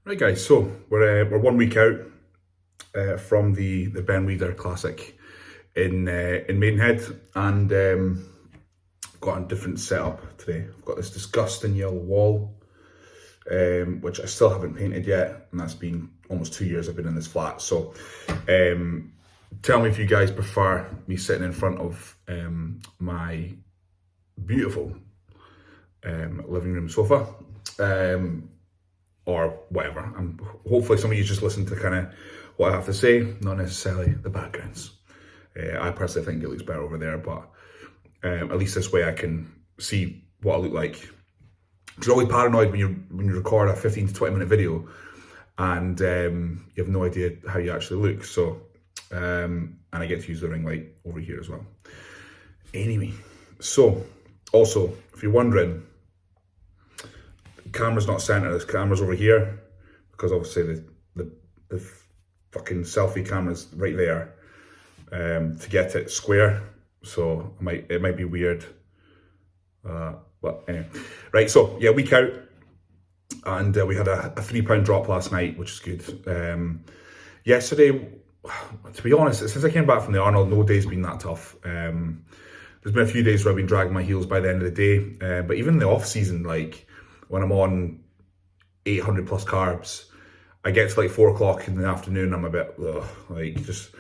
Right, guys. So we're 1 week out from the Ben Weider Classic in Maidenhead, and got a different setup today. I've got this disgusting yellow wall, which I still haven't painted yet, and that's been almost 2 years I've been in this flat. So, tell me if you guys prefer me sitting in front of my beautiful living room sofa. Or whatever. And hopefully some of you just listen to kind of what I have to say, not necessarily the backgrounds. I personally think it looks better over there, but at least this way I can see what I look like. Because you're always paranoid when you record a 15 to 20 minute video and you have no idea how you actually look. So, and I get to use the ring light over here as well. Anyway, so also, if you're wondering, camera's not centered, this camera's over here because obviously the fucking selfie camera's right there to get it square, so it might be weird, but anyway. Right, so yeah, week out, and we had a £3 drop last night, which is good. Yesterday, to be honest, since I came back from the Arnold, no day's been that tough. There's been a few days where I've been dragging my heels by the end of the day, but even in the off season, like when I'm on 800 plus carbs, I get to like 4 o'clock in the afternoon, I'm a bit, like, just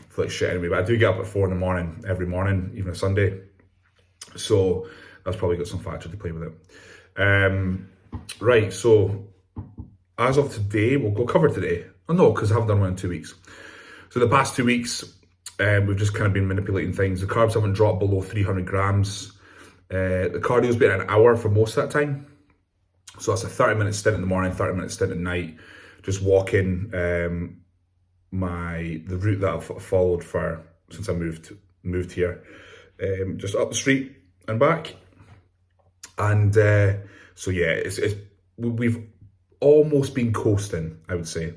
feel like shit anyway. But I do get up at 4 in the morning, every morning, even a Sunday. So that's probably got some factor to play with it. Right, so as of today, we'll go cover today. Oh no, because I haven't done one in 2 weeks. So the past 2 weeks, we've just kind of been manipulating things. The carbs haven't dropped below 300 grams. The cardio's been an hour for most of that time. So that's a 30-minute stint in the morning, 30-minute stint at night, just walking the route that I've followed since I moved here, just up the street and back. And so yeah, we've almost been coasting, I would say.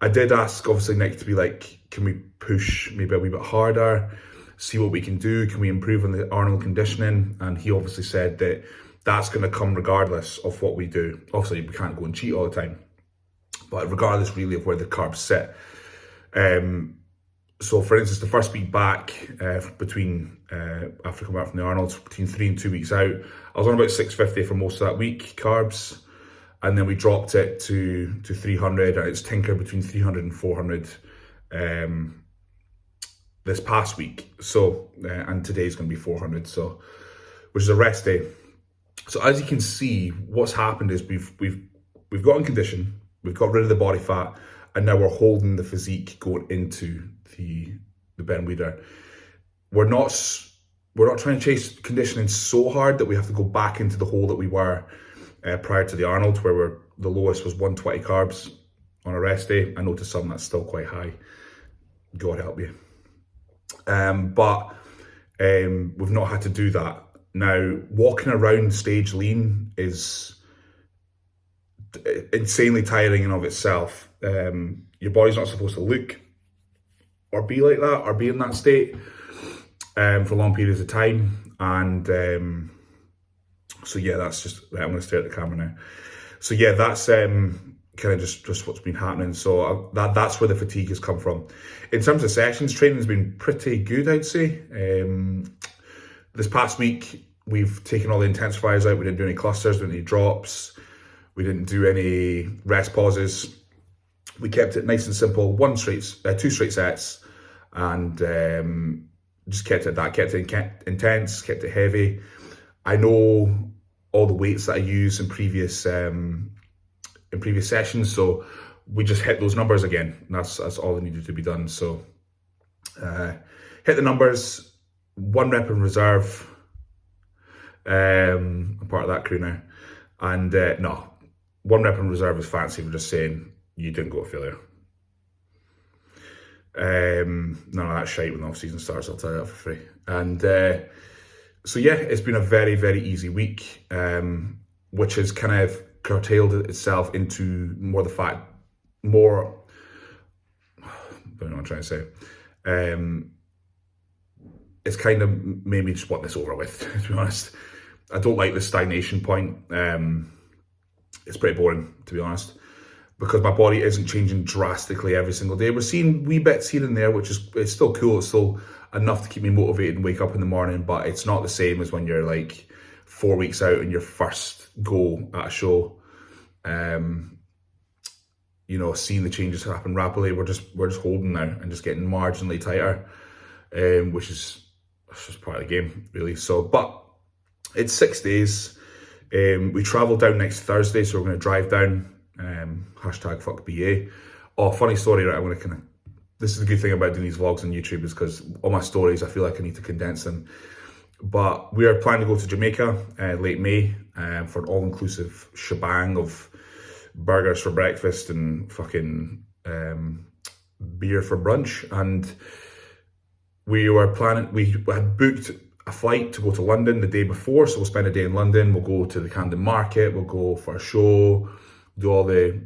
I did ask, obviously, Nick to be like, can we push maybe a wee bit harder, see what we can do, can we improve on the Arnold conditioning? And he obviously said that that's going to come regardless of what we do. Obviously, we can't go and cheat all the time, but regardless really of where the carbs sit. So for instance, the first week back, between after coming back from the Arnold, between 3 and 2 weeks out, I was on about 650 for most of that week, carbs. And then we dropped it to 300, and it's tinkered between 300 and 400 this past week. So, and today's going to be 400, so, which is a rest day. So as you can see, what's happened is we've got in condition, we've got rid of the body fat, and now we're holding the physique going into the Ben Weider. We're not trying to chase conditioning so hard that we have to go back into the hole that we were prior to the Arnold, where the lowest was 120 carbs on a rest day. I know to some that's still quite high. God help you. But we've not had to do that. Now, walking around stage lean is insanely tiring in of itself. Your body's not supposed to look or be like that or be in that state for long periods of time. And so yeah, that's just, right, I'm going to stare at the camera now. So yeah, that's kind of just what's been happening. So that's where the fatigue has come from. In terms of sessions, training has been pretty good, I'd say. This past week, we've taken all the intensifiers out. We didn't do any clusters, didn't do any drops. We didn't do any rest pauses. We kept it nice and simple, 2 straight sets, and just kept it that, kept it intense, kept it heavy. I know all the weights that I used in previous sessions, so we just hit those numbers again. And that's all that needed to be done. So hit the numbers, 1 rep in reserve. I'm part of that crew now, and no, 1 rep in reserve is fancy for just saying you didn't go to failure. None of that shite when the off-season starts, I'll tell you that for free. And so yeah, it's been a very, very easy week, which has kind of curtailed itself into more the fact, I don't know what I'm trying to say. It's kind of made me just want this over with, to be honest. I don't like the stagnation point. It's pretty boring, to be honest. because my body isn't changing drastically every single day. We're seeing wee bits here and there, which is, it's still cool. It's still enough to keep me motivated and wake up in the morning, but it's not the same as when you're like 4 weeks out and your first go at a show. You know, seeing the changes happen rapidly. We're just holding now and just getting marginally tighter, which is just part of the game, really. So, but it's 6 days. We travel down next Thursday, so we're going to drive down. Hashtag fuck BA. Oh, funny story, right? I'm going to kind of. This is the good thing about doing these vlogs on YouTube, is because all my stories, I feel like I need to condense them. But we are planning to go to Jamaica late May for an all-inclusive shebang of burgers for breakfast and fucking beer for brunch. And we were planning, we had booked a flight to go to London the day before, so we'll spend a day in London. We'll go to the Camden Market, we'll go for a show, do all the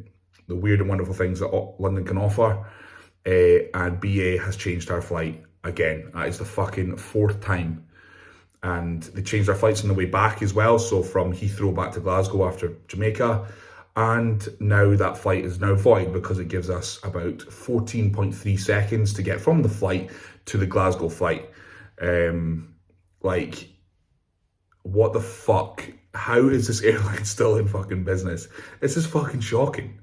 weird and wonderful things that London can offer. And BA has changed our flight again. That is the fucking 4th time. And they changed our flights on the way back as well. So from Heathrow back to Glasgow after Jamaica. And now that flight is now void because it gives us about 14.3 seconds to get from the flight to the Glasgow flight. Like, what the fuck? How is this airline still in fucking business? This is fucking shocking.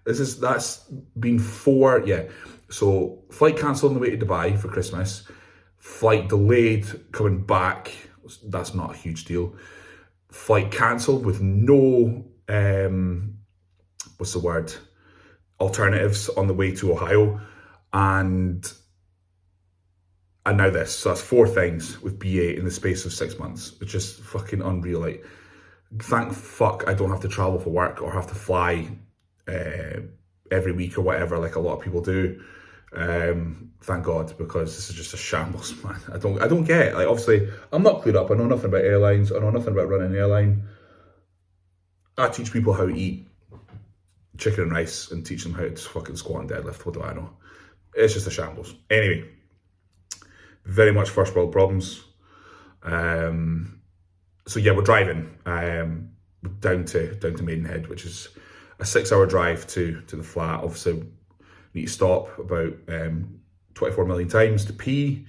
That's been 4, yeah. So flight cancelled on the way to Dubai for Christmas. Flight delayed coming back. That's not a huge deal. Flight cancelled with no, what's the word? Alternatives on the way to Ohio. And now this. So that's 4 things with BA in the space of 6 months. It's just fucking unreal. Like, thank fuck I don't have to travel for work or have to fly every week or whatever, like a lot of people do. Thank God, because this is just a shambles, man. I don't get it. Like, obviously, I'm not clued up. I know nothing about airlines. I know nothing about running an airline. I teach people how to eat chicken and rice and teach them how to fucking squat and deadlift. What do I know? It's just a shambles. Anyway, very much first world problems. So yeah, we're driving down to Maidenhead, which is a 6-hour drive to the flat. Obviously, need to stop about 24 million times to pee.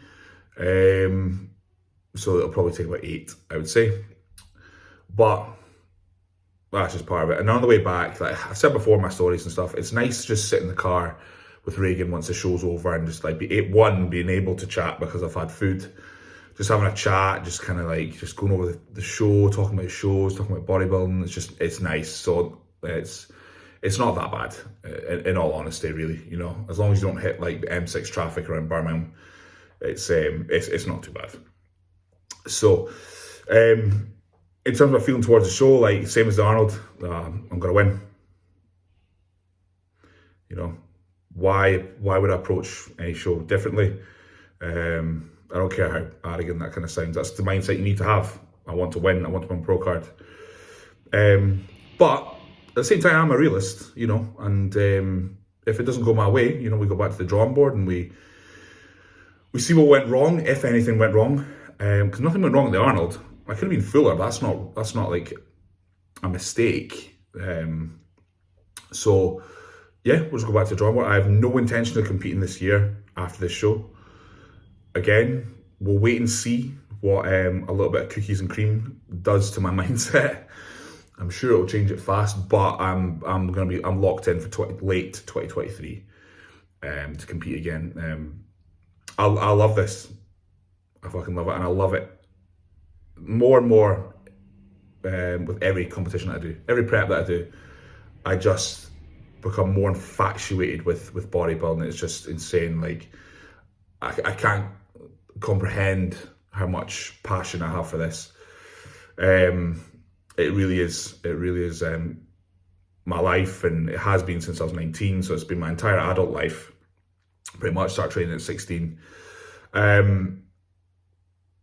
So it'll probably take about 8, I would say. But that's just part of it. And on the way back, like I've said before in my stories and stuff, it's nice to just sit in the car with Reagan once the show's over and just like being able to chat because I've had food. Just having a chat, just kind of like just going over the show, talking about shows, talking about bodybuilding. It's nice. So it's not that bad, in all honesty, really. You know, as long as you don't hit like the M6 traffic around Birmingham, it's not too bad. So, in terms of my feeling towards the show, like same as the Arnold, I'm gonna win. You know, why would I approach any show differently? I don't care how arrogant that kind of sounds. That's the mindset you need to have. I want to win. I want to win pro card. But at the same time, I'm a realist, you know, and if it doesn't go my way, you know, we go back to the drawing board and we see what went wrong, if anything went wrong, because nothing went wrong at the Arnold. I could have been fuller, but that's not like a mistake. So yeah, we'll just go back to the drawing board. I have no intention of competing this year after this show. Again, we'll wait and see what a little bit of cookies and cream does to my mindset. I'm sure it'll change it fast, but I'm locked in for late 2023 to compete again. I love this. I fucking love it, and I love it more and more with every competition that I do, every prep that I do. I just become more infatuated with bodybuilding. It's just insane. Like I can't comprehend how much passion I have for this. It really is my life, and it has been since I was 19, so it's been my entire adult life, pretty much. Started training at 16. And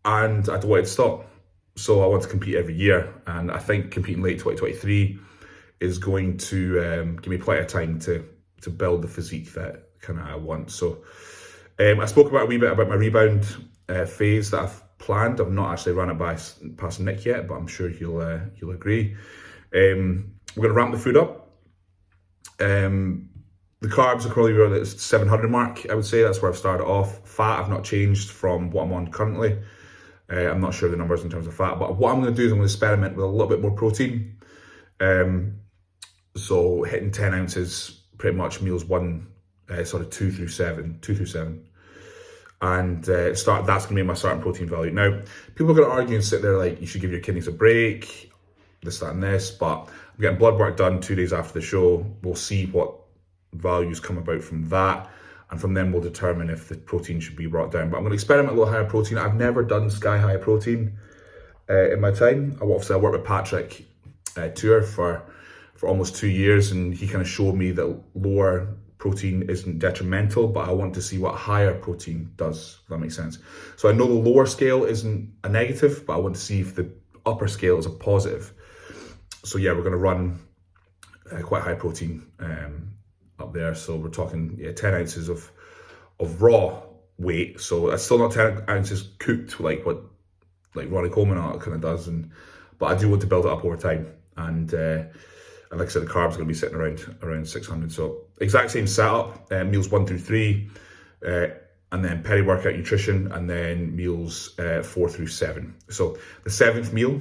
I don't want to stop. So I want to compete every year, and I think competing late 2023 is going to give me plenty of time to build the physique that kind of I want. So I spoke about a wee bit about my rebound phase that I've planned. I've not actually run it past Nick yet, but I'm sure he'll agree. We're going to ramp the food up. The carbs are probably around the 700 mark, I would say. That's where I've started off. Fat, I've not changed from what I'm on currently. I'm not sure the numbers in terms of fat, but what I'm going to do is I'm going to experiment with a little bit more protein. So hitting 10 ounces, pretty much meals one, sort of 2 through 7. And that's going to be my starting protein value. Now, people are going to argue and sit there like, you should give your kidneys a break, this, that, and this, but I'm getting blood work done 2 days after the show. We'll see what values come about from that, and from then we'll determine if the protein should be brought down. But I'm going to experiment a little higher protein. I've never done sky high protein in my time. Obviously, I worked with Patrick Tour for almost 2 years, and he kind of showed me that lower protein isn't detrimental, but I want to see what higher protein does, if that makes sense. So I know the lower scale isn't a negative, but I want to see if the upper scale is a positive. So yeah, we're going to run quite high protein up there. So we're talking 10 ounces of raw weight. So that's still not 10 ounces cooked like what Ronnie Coleman kind of does, but I do want to build it up over time. And like I said, the carbs are going to be sitting around 600. So exact same setup, meals 1 through 3, and then peri-workout nutrition, and then meals 4 through 7. So the 7th meal,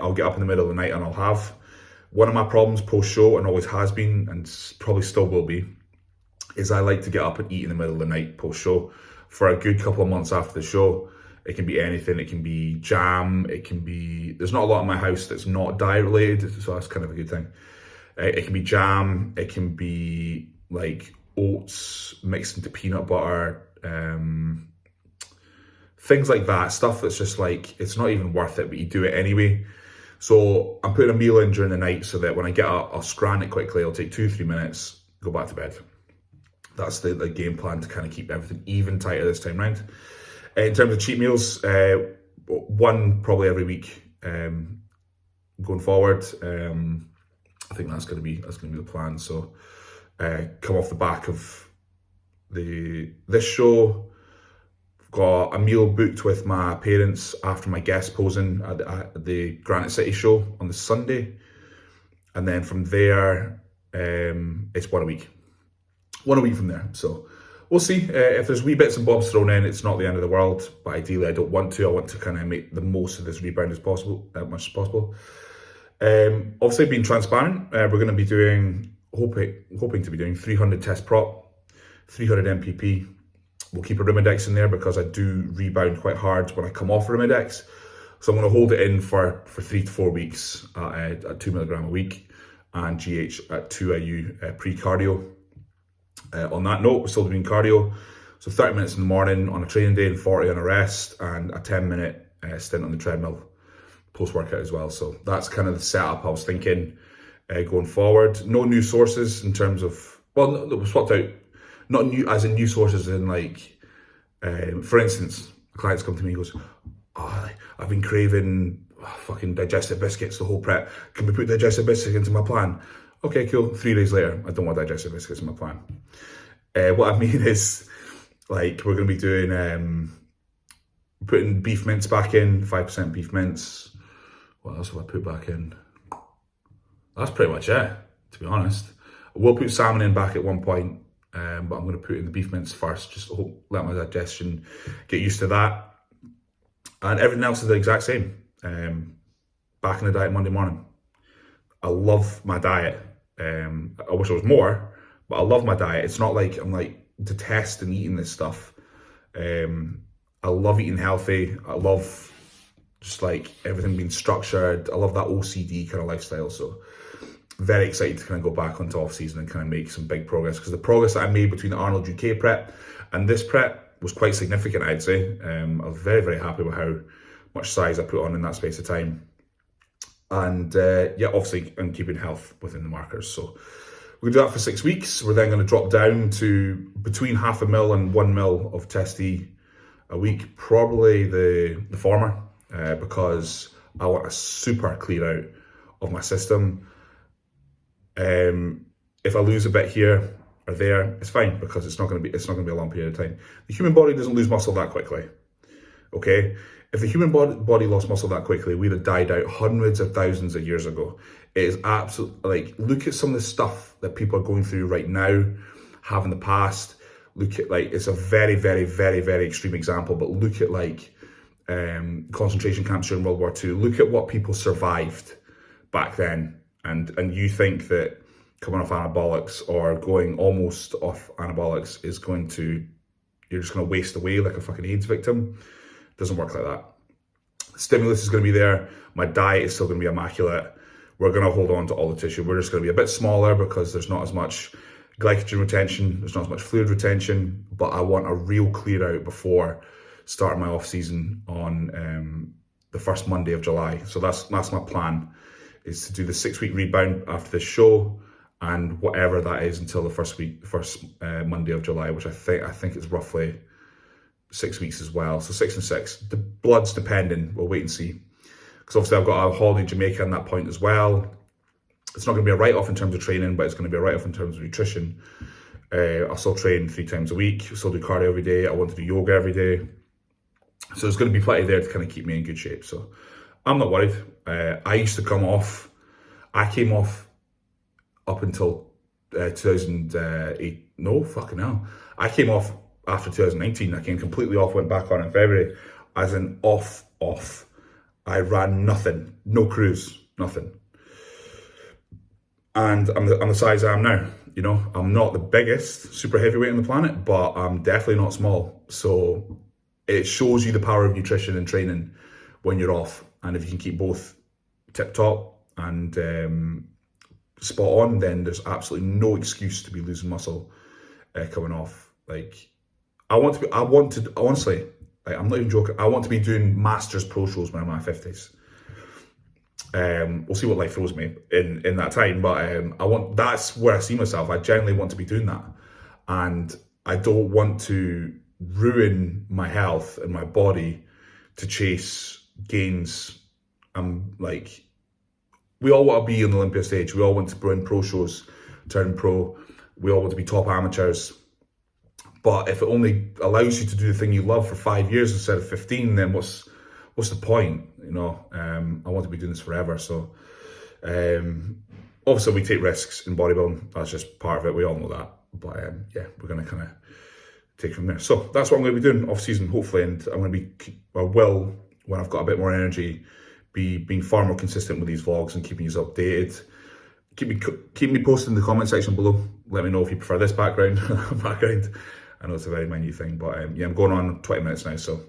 I'll get up in the middle of the night and I'll have. One of my problems post-show, and always has been, and probably still will be, is I like to get up and eat in the middle of the night post-show. For a good couple of months after the show, it can be anything. It can be jam. It can be, there's not a lot in my house that's not diet related, so that's kind of a good thing. It can be jam. It can be like oats mixed into peanut butter, things like that. Stuff that's just like, it's not even worth it, but you do it anyway. So I'm putting a meal in during the night so that when I get up, I'll scran it quickly. I'll take 2-3 minutes, go back to bed. That's the game plan to kind of keep everything even tighter this time round. In terms of cheat meals, one probably every week going forward. I think that's going to be the plan. So come off the back of this show, got a meal booked with my parents after my guest posing at the Granite City show on the Sunday, and then from there it's 1 a week. 1 a week from there. So we'll see. If there's wee bits and bobs thrown in, it's not the end of the world, but ideally I don't want to. I want to kind of make the most of this rebound as possible, as much as possible. Obviously being transparent, we're going to be hoping to be doing 300 test prop, 300 MPP. We'll keep a Rimidex in there because I do rebound quite hard when I come off Rimidex. So I'm going to hold it in for 3 to 4 weeks at 2 milligram a week, and GH at 2 IU pre-cardio. On that note, we're still doing cardio. So 30 minutes in the morning on a training day and 40 on a rest, and a 10-minute stint on the treadmill post-workout as well. So that's kind of the setup I was thinking going forward. No new sources in terms of, well, we swapped out, not new as in new sources in like, for instance, a client's come to me and goes, oh, I've been craving fucking digestive biscuits the whole prep. Can we put digestive biscuits into my plan? Okay, cool. 3 days later, I don't want digestive biscuits in my plan. What I mean is, like, we're going to be doing, putting beef mince back in, 5% beef mince. What else have I put back in? That's pretty much it, to be honest. I will put salmon in back at one point, but I'm going to put in the beef mince first, just to let my digestion get used to that. And everything else is the exact same. Back in the diet Monday morning. I love my diet. I wish I was more, but I love my diet. It's not like I'm like detesting eating this stuff. I love eating healthy. I love just like everything being structured. I love that OCD kind of lifestyle. So very excited to kind of go back onto off season and kind of make some big progress, because the progress that I made between the Arnold UK prep and this prep was quite significant, I'd say. I was very, very happy with how much size I put on in that space of time. And yeah, obviously I'm keeping health within the markers. So we're gonna do that for 6 weeks. We're then gonna drop down to between 0.5 mil and 1 mil of testy a week, probably the former, because I want a super clear out of my system. If I lose a bit here or there, it's fine, because it's not gonna be a long period of time. The human body doesn't lose muscle that quickly. Okay, if the human body lost muscle that quickly, we'd have died out hundreds of thousands of years ago. It is absolutely, like, look at some of the stuff that people are going through right now, have in the past. Look at, like, it's a very, very, very, very extreme example, but look at, like, concentration camps during World War II. Look at what people survived back then. And you think that coming off anabolics or going almost off anabolics is going to, you're just going to waste away like a fucking AIDS victim. It doesn't work like that. Stimulus is going to be there. My diet is still going to be immaculate. We're going to hold on to all the tissue. We're just going to be a bit smaller because there's not as much glycogen retention, there's not as much fluid retention, but I want a real clear out before starting my off season on the first Monday of July. So that's my plan, is to do the 6-week rebound after this show and whatever that is until the first Monday of July, which I think is roughly 6 weeks as well. So 6 and 6. The blood's depending. We'll wait and see. Because obviously I've got a holiday in Jamaica at that point as well. It's not going to be a write-off in terms of training, but it's going to be a write-off in terms of nutrition. I'll still train 3 times a week. I'll still do cardio every day. I want to do yoga every day. So there's going to be plenty there to kind of keep me in good shape. So I'm not worried. I used to come off. I came off up until 2008. No, fucking hell. I came off after 2019. I came completely off, went back on in February. As in off. I ran nothing. No cruise. Nothing. And I'm the size I am now. You know, I'm not the biggest super heavyweight on the planet, but I'm definitely not small. So it shows you the power of nutrition and training when you're off. And if you can keep both tip top and spot on, then there's absolutely no excuse to be losing muscle coming off. Like, honestly, like, I'm not even joking, I want to be doing Masters Pro shows when I'm in my 50s. We'll see what life throws me in that time, but that's where I see myself. I genuinely want to be doing that. And I don't want to ruin my health and my body to chase gains. Like, we all want to be on the Olympia stage. We all want to win pro shows, turn pro. We all want to be top amateurs. But if it only allows you to do the thing you love for 5 years instead of 15, then what's the point? You know, I want to be doing this forever. So obviously we take risks in bodybuilding. That's just part of it. We all know that. But yeah, we're going to kind of take it from there. So that's what I'm going to be doing off season, hopefully. And I'm going to be, I will, when I've got a bit more energy, be being far more consistent with these vlogs and keeping you updated. Keep me posted in the comment section below. Let me know if you prefer this background. I know it's a very minute thing, but yeah, I'm going on 20 minutes now, so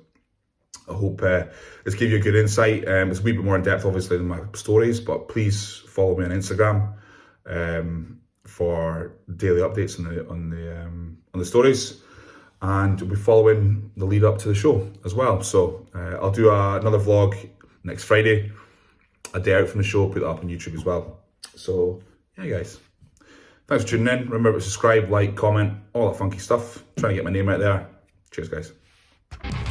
I hope this gave you a good insight. It's a wee bit more in depth, obviously, than my stories, but please follow me on Instagram for daily updates on the stories, and we'll be following the lead up to the show as well. So I'll do another vlog next Friday, a day out from the show. Put that up on YouTube as well. So yeah, guys. Thanks for tuning in. Remember to subscribe, like, comment, all that funky stuff. Trying to get my name out there. Cheers, guys.